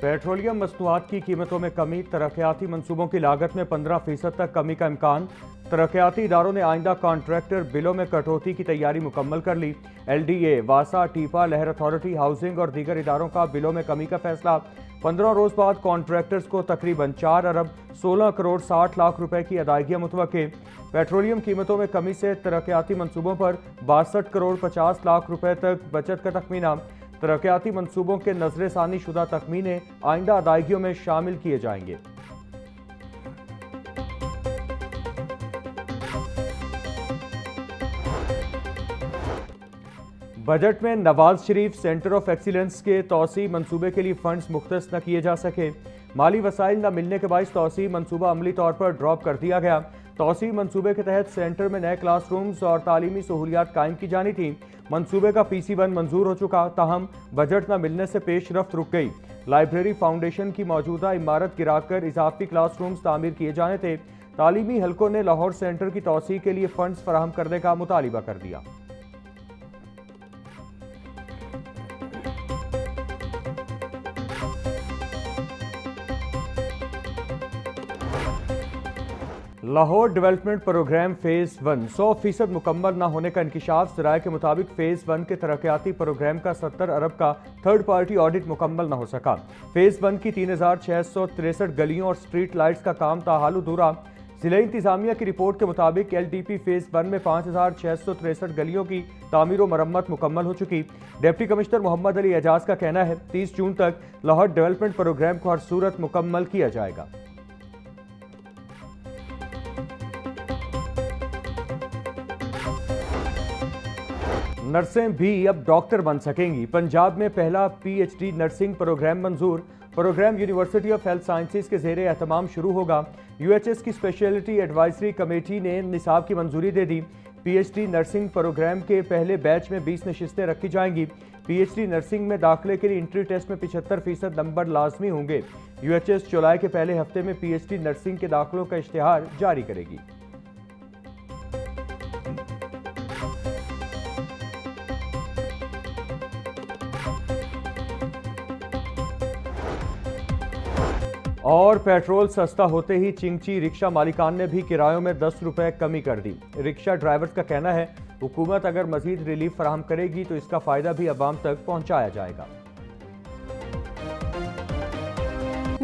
Petroleum मसनूआत की कीमतों में कमी, तरक्याती मंसूबों की लागत में 15% तक कमी का इम्कान। तरक्याती इदारों ने आइंदा कॉन्ट्रैक्टर बिलों में कटौती की तैयारी मुकम्मल कर ली। LDA, वासा, टीपा, लहर अथॉरिटी, हाउसिंग और दीगर इदारों का बिलों में कमी का फैसला। 15 रोज बाद कॉन्ट्रैक्टर्स को तकरीबन 4 अरब 16 करोड़ 60 लाख रुपए की अदायगियां मुतवक्के। पेट्रोलियम कीमतों में कमी से तरक्याती मंसूबों पर 62 करोड़ 50 लाख रुपए तक बचत का तखमीना। तरक्याती मंसूबों के नजरसानी शुदा तखमीने आइंदा अदायगियों में शामिल किए जाएंगे। बजट में Nawaz Sharif centre of excellence के तौसी मंसूबे के लिए फंड्स मुख्तस न किए जा सके। माली वसाइल न मिलने के बायस तौसी मंसूबा अमली तौर पर ड्रॉप कर दिया गया। तौसी मंसूबे के तहत सेंटर में नए क्लासरूम्स और तालीमी सहूलियात कायम की जानी थी। मंसूबे का PC1 मंजूर हो चुका, ताहम बजट न मिलने से पेशरफ्त रुक गई। लाइब्रेरी फाउंडेशन की मौजूदा इमारत गिराकर इजाफी क्लासरूम्स तामीर किए जाने थे। तालीमी हलकों ने लाहौर सेंटर की तौसी के लिए फंड्स फराहम करने का मुतालिबा कर दिया। लाहौर डेवलपमेंट प्रोग्राम फेज़ 1 100% मुकम्मल न होने का इंकिशाफ। ज़राए के मुताबिक फेज़ 1 के तरक्याती प्रोग्राम का 70 अरब का थर्ड पार्टी ऑडिट मुकम्मल न हो सका। फेज़ 1 की 3663 गलियों और स्ट्रीट लाइट्स का काम ताहाल अधूरा। जिला इंतजामिया की रिपोर्ट के मुताबिक LDP फेज़ 1 में 5663 गलियों की तामीर व मरम्मत मुकम्मल हो चुकी। डिप्टी कमिश्नर मोहम्मद अली एजाज का कहना है 30 जून तक लाहौर डेवलपमेंट प्रोग्राम को हर सूरत मुकम्मल किया जाएगा। नर्सें भी अब डॉक्टर बन सकेंगी। पंजाब में पहला PhD नर्सिंग प्रोग्राम मंजूर। Programme university of health sciences के ज़ेरे एहतमाम शुरू होगा। UHS की स्पेशलिटी एडवाइजरी कमेटी ने निसाब की मंजूरी दे दी। PhD नर्सिंग प्रोग्राम के पहले बैच में 20 नशिस्तें रखी जाएंगी। PhD नर्सिंग में दाखिले के लिए इंट्री टेस्ट में 75% नंबर लाजमी होंगे। UHS जुलाई के पहले हफ्ते में PhD नर्सिंग के दाखिलों का इश्तिहार जारी करेगी। और पेट्रोल सस्ता होते ही चिंगची रिक्शा मालिकान ने भी किरायों में 10 रुपए कमी कर दी। रिक्शा ड्राइवर्स का कहना है हुकूमत अगर मजीद रिलीफ फराहम करेगी तो इसका फायदा भी अवाम तक पहुंचाया जाएगा।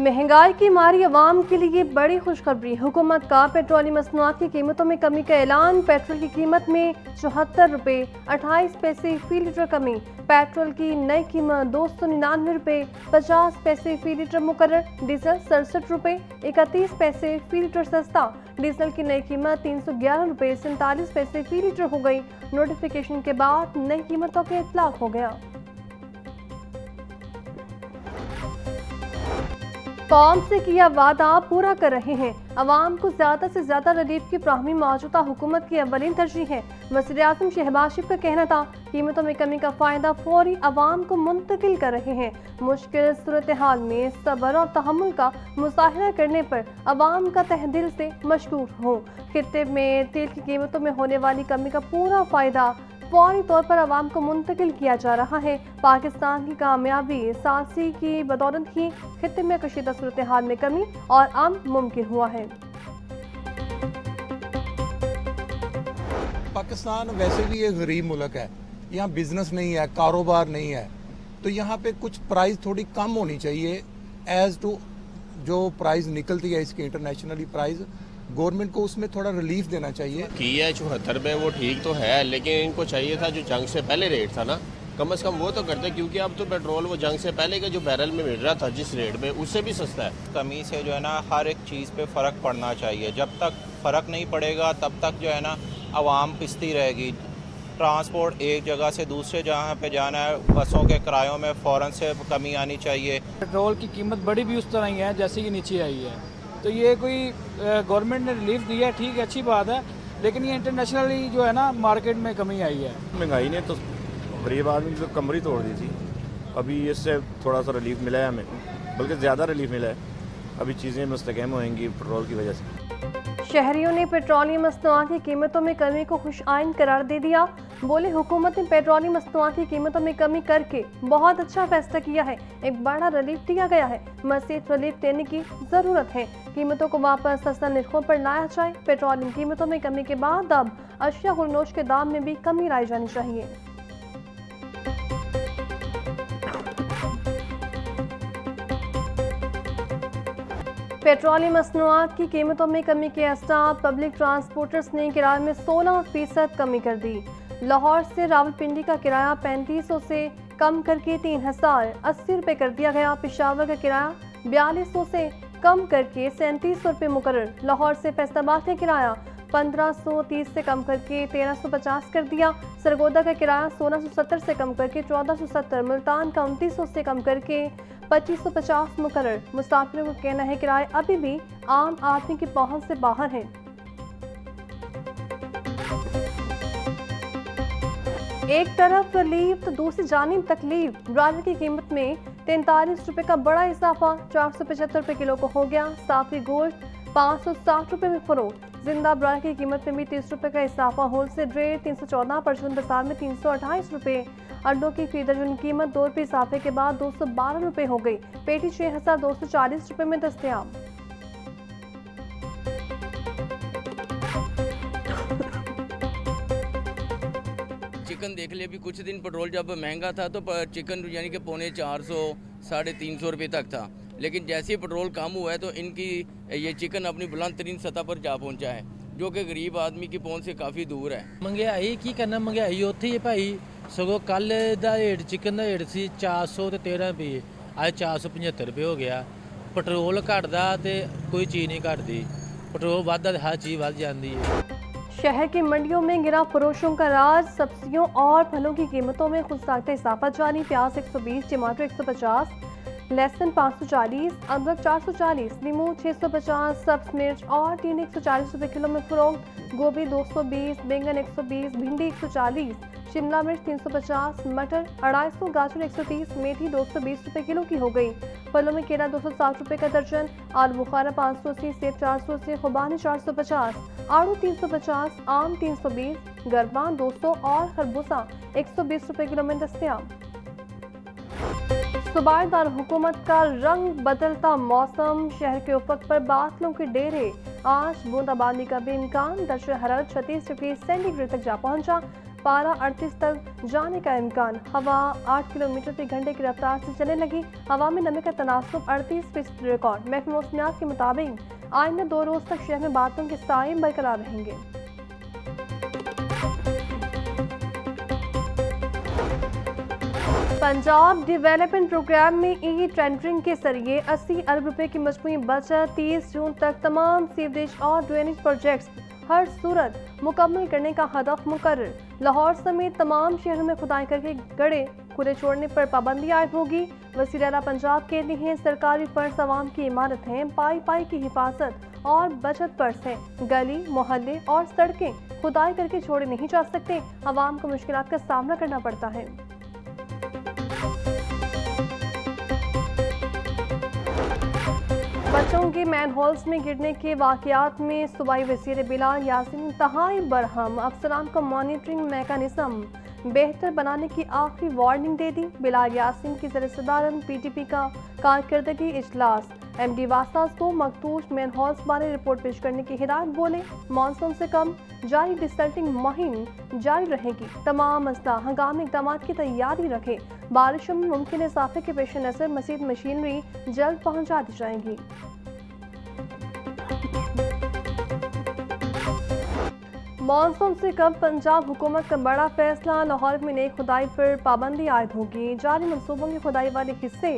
महंगाई की मारी अवाम के लिए बड़ी खुशखबरी। हुकूमत का पेट्रोलियम मसनूआत की कीमतों में कमी का ऐलान। पेट्रोल की कीमत में 74 रुपये 28 पैसे फी लीटर कमी। पेट्रोल की नई कीमत 299 रुपये 50 पैसे फी लीटर मुकर्रर। डीजल 67 रुपये 31 पैसे फी लीटर सस्ता। डीजल की नई कीमत 311 रुपये 47 पैसे फी लीटर हो गई। नोटिफिकेशन के बाद नई कीमतों का इतलाक हो गया। कौम से किया वादा पूरा कर रहे हैं। अवाम को ज्यादा से ज्यादा रिलीफ की फ्राहमी मौजूदा हुकूमत की अव्वलीन तरजीह है। वज़ीर-ए-आज़म शहबाज शरीफ का कहना था कीमतों में कमी का फायदा फौरी अवाम को मुंतकिल कर रहे हैं। मुश्किल सूरत हाल में सब्र और तहम्मुल का मुजाहिरा करने पर अवाम का तहे दिल से मशकूर हूँ। खित्ते में तेल की कीमतों में होने वाली कमी का पूरा फायदा फौरी तौर पर अवाम को मुंतकिल किया जा रहा है। पाकिस्तान की कामयाबी सासी की बदौलत ही खित्ते में कशीदा सूरत हाल में कमी और अमन मुमकिन हुआ है। पाकिस्तान वैसे भी एक गरीब मुल्क है, यहाँ बिजनेस नहीं है, कारोबार नहीं है, तो यहाँ पे कुछ प्राइस थोड़ी कम होनी चाहिए एज टू जो प्राइस निकलती है इसकी इंटरनेशनली प्राइस। गवर्नमेंट को उसमें थोड़ा रिलीफ देना चाहिए। की है 74 में वो ठीक तो है, लेकिन इनको चाहिए था जो जंग से पहले रेट था ना, कम से कम वो तो करते, क्योंकि अब तो पेट्रोल वो जंग से पहले का जो बैरल में मिल रहा था जिस रेट में उससे भी सस्ता है। कमी से जो है ना हर एक चीज़ पे फ़र्क पड़ना चाहिए। जब तक फ़र्क नहीं पड़ेगा तब तक जो है ना आवाम पिसती रहेगी। ट्रांसपोर्ट एक जगह से दूसरे जगह पे जाना है, बसों के किरायों में फ़ौरन से कमी आनी चाहिए। पेट्रोल की कीमत बढ़ी भी उस तरह ही है जैसे कि नीचे आई है, तो ये कोई गवर्नमेंट ने रिलीफ दिया है, ठीक है, अच्छी बात है, लेकिन ये इंटरनेशनली जो है ना मार्केट में कमी आई है। महंगाई ने तो गरीब आदमी की तो कमर ही तोड़ दी थी। अभी इससे थोड़ा सा रिलीफ मिला है हमें, बल्कि ज़्यादा रिलीफ मिला है। अभी चीज़ें मुस्तकम होंगी पेट्रोल की वजह से। शहरियों ने पेट्रोलियम मसनूआत की कीमतों में कमी को खुश आइन करार दे दिया। बोले हुकूमत ने पेट्रोलियम मसनूआत की कीमतों में कमी करके बहुत अच्छा फैसला किया है, एक बड़ा रिलीफ दिया गया है, मज़ीद रिलीफ देने की जरूरत है, कीमतों को वापस सस्ता निर्खों पर लाया जाए। पेट्रोलियम कीमतों में कमी के बाद अब अशिया गुलनोश के दाम में भी कमी लाई जानी चाहिए। पेट्रोलियम मसनूआत की कीमतों में कमी के असबाब पब्लिक ट्रांसपोर्टर्स ने किराए में 16% कमी कर दी। लाहौर से रावलपिंडी का किराया 3500 से कम करके 3080 रुपये कर दिया गया। पेशावर का किराया 4200 से कम करके 3700 रुपये मुकर्रर। लाहौर से फैसलाबाद का किराया 1530 से कम करके 1350 कर दिया। सरगोदा का किराया 1670 से कम करके 1470, मुल्तान का 2900 से कम करके 2550 मुकर्रर। मुसाफिरों का कहना है किराए अभी भी आम आदमी की पहुंच से बाहर हैं। एक तरफ रिलीफ तो दूसरी जानिब तकलीफ। ब्रायलर की कीमत में 43 रुपये का बड़ा इजाफा 475 रुपये किलो को हो गया। साफी गोश्त 560 रुपये में फरोख्त। जिंदा ब्रायलर की कीमत में भी 30 रुपये का इजाफा। होलसेल रेट 314, परचून बाजार में 328 रुपये। अंडों की फी दर्जन कीमत 2 रुपये इजाफे के बाद 212 रुपये हो गई। पेटी 6240 रुपये में दस्तयाब। चिकन देख ले, अभी कुछ दिन पेट्रोल जब महंगा था तो चिकन यानी कि 450 350 रुपये तक था, लेकिन जैसे ही पेट्रोल कम हुआ है तो इनकी ये चिकन अपनी बुलंद तरीन सतह पर जा पहुंचा है, जो कि गरीब आदमी की पहुंच से काफ़ी दूर है। महंगाई की करना, महंगाई उत्थे ही भाई। सगों कल दा रेट चिकन का रेट सी 413 रुपये, अज 475 रुपये हो गया। पेट्रोल घटदा तो कोई चीज़ नहीं घटती, पेट्रोल बढ़ता तो हर चीज़ बढ़ जाती है। शहर की मंडियों में गिरा फरोशों का राज। सब्जियों और फलों की कीमतों में खुदसाख्ता इजाफा जारी। प्याज 120, टमाटर 150, लहसुन 540, अदरक 440, नींबू 650, सब्ज मिर्च और टीन 140 रुपये किलो में फरोख्त। गोभी 220, बैंगन 120, भिंडी 140, शिमला मिर्च 350, मटर 250, गाजर 130, मेथी 220 रुपये किलो की हो गई। फलों में केला 260 रुपये का दर्जन, आलू बुखारा 580, सेब 480, खुबानी 450, आड़ू 350, आम 320, गरबा 200 और खरबूजा 120 रुपये किलो में दस्तयाब। सूबादार हुकूमत का रंग बदलता मौसम। शहर के उफक पर बादलों के डेरे। आज बूंदाबांदी का भी इम्कान। दर्जा हरारत 36 डिग्री सेंटीग्रेड तक जा पहुंचा। पारा 38 तक जाने का इम्कान। हवा 8 किलोमीटर प्रति घंटे की रफ्तार से चलने लगी। हवा में नमी का तनासुब 38% रिकॉर्ड। महकमा मौसमियात के मुताबिक आइंदा 2 रोज तक शहर में बादलों के साए बरकरार रहेंगे। पंजाब डेवलपमेंट प्रोग्राम में ई टेंडरिंग के जरिए 80 अरब रुपए की मजमूई बचत। 30 जून तक तमाम सीवरेज और ड्रेनेज प्रोजेक्ट्स हर सूरत मुकम्मल करने का हदफ मुकर्रर। लाहौर समेत तमाम शहरों में खुदाई करके गड्ढे खुले छोड़ने पर पाबंदी आयद होगी। वज़ीर आला पंजाब कहते हैं सरकारी फर्ज अवाम की इमारत हैं, पाई पाई की हिफाजत और बचत पर्स है। गली मोहल्ले और सड़कें खुदाई करके छोड़े नहीं जा सकते। अवाम को मुश्किलात का सामना करना पड़ता है। बच्चों के मैनहोल्स में गिरने के वाकयात में सूबाई वज़ीर बिलाल यासीन इंतहाई बरहम। अफसरान को मॉनिटरिंग मैकेनिज्म बेहतर बनाने की आखिरी वार्निंग दे दी। बिलाल यासीन की ज़र-ए-सदारत PTP का कारकर्दगी इजलास। MD वासास को मखदूश मैनहोल्स बारे रिपोर्ट पेश करने की हिदायत। बोले मानसून से कम जारी डिसल्टिंग मुहिम जारी रहेगी। तमाम अजला हंगामी इक़दाम की तैयारी रखें। बारिशों में मुमकिन इजाफे के पेश नज़र मज़ीद मशीनरी जल्द पहुँचा दी जाएंगी। मानसून से कम पंजाब हुकूमत का बड़ा फैसला। लाहौर में नई खुदाई पर पाबंदी आयद होगी। जारी मनसूबों की खुदाई वाले हिस्से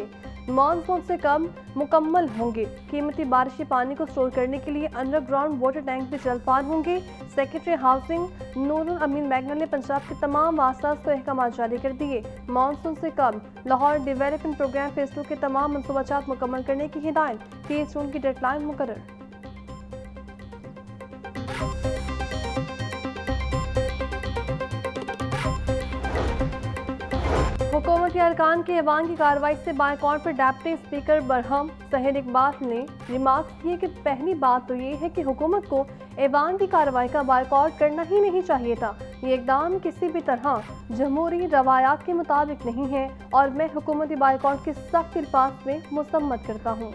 मानसून से कम मुकम्मल होंगे। कीमती बारिशी पानी को स्टोर करने के लिए अंडरग्राउंड वाटर टैंक भी जल्दबान होंगे। सेक्रेटरी हाउसिंग नूरुल अमीन मैगनल ने पंजाब के तमाम वासास को अहकाम जारी कर दिए। मानसून से कम लाहौर डेवलपमेंट प्रोग्राम फेज 2 के तमाम मनसूबाजात मुकम्मल करने की हिदायत। 30 जून की डेडलाइन मुकर्रर। हुकूमत अरकान के ऐवान की कार्रवाई से बायकॉट पर डिप्टी स्पीकर बरहम सहीद इकबाल ने रिमार्क्स किए कि पहली बात तो ये है कि हुकूमत को ऐवान की कार्रवाई का बायकॉट करना ही नहीं चाहिए था। ये इकदाम किसी भी तरह जमहूरी रवायात के मुताबिक नहीं है और मैं हुकूमती बायकॉट के सख्त अल्फाज में मुसम्मत करता हूँ।